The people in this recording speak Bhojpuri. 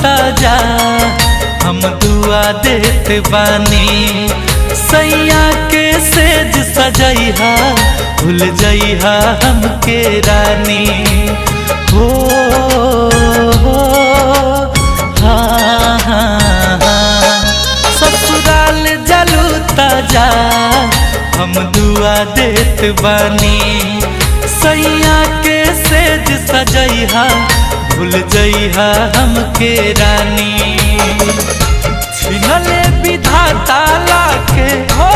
ताजा हम दुआ देत बानी। सैया के सेज सजैहा भूल जइहा हमके रानी। हो हाँ हाँ हाँ ससुराल जलू ताजा हम दुआ देत बानी। सैया के सेज सजैहा भूल जइहा हमके रानी। छिनले विधाता लाके हो